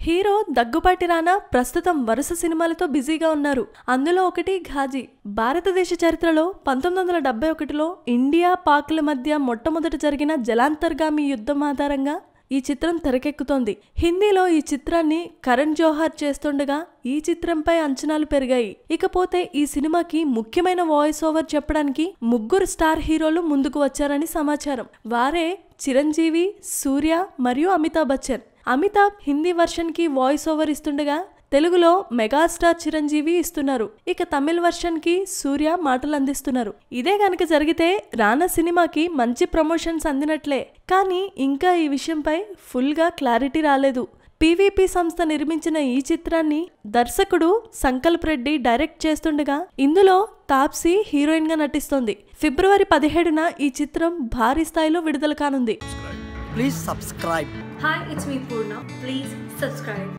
Hero Daggubati రానా ప్రస్తుతం వరుస సినిమాలతో బిజీగా ఉన్నారు. అందులో ఒకటి ఘాజీ. భారతదేశ చరిత్రలో 1971లో ఇండియా పాక్ల మధ్య మొట్టమొదట జరిగిన జలాంతర్గామి యుద్ధం ఆధారంగా ఈ చిత్రం తెరకెక్కుతోంది. హిందీలో ఈ చిత్రాన్ని కరణ్ జోహార్ చేస్తుండగా ఈ చిత్రంపై అంచనాలు పెరిగాయి. ఇకపోతే ఈ సినిమాకి ముఖ్యమైన వాయిస్ ఓవర్ చెప్పడానికి ముగ్గురు స్టార్ హీరోలు ముందుకు వచ్చారని సమాచారం. వారే చిరంజీవి, సూర్య మరియు అమితాబ్ బచ్చన్. అమితాబ్ హిందీ వర్షన్ కి వాయిస్ ఓవర్ ఇస్తుండగా తెలుగులో మెగాస్టార్ చిరంజీవి ఇస్తున్నారు. ఇక తమిళ వర్షన్ కి సూర్య మాటలు అందిస్తున్నారు. ఇదే గనక జరిగితే రానా సినిమాకి మంచి ప్రమోషన్స్ అందినట్లే. కానీ ఇంకా ఈ విషయంపై ఫుల్ గా క్లారిటీ రాలేదు. పీవీపీ సంస్థ నిర్మించిన ఈ చిత్రాన్ని దర్శకుడు సంకల్ప్ రెడ్డి డైరెక్ట్ చేస్తుండగా ఇందులో తాప్సీ హీరోయిన్ గా నటిస్తోంది. ఫిబ్రవరి 17న ఈ చిత్రం భారీ స్థాయిలో విడుదల కానుంది. Please subscribe. Hi, it's me Purna. Please subscribe.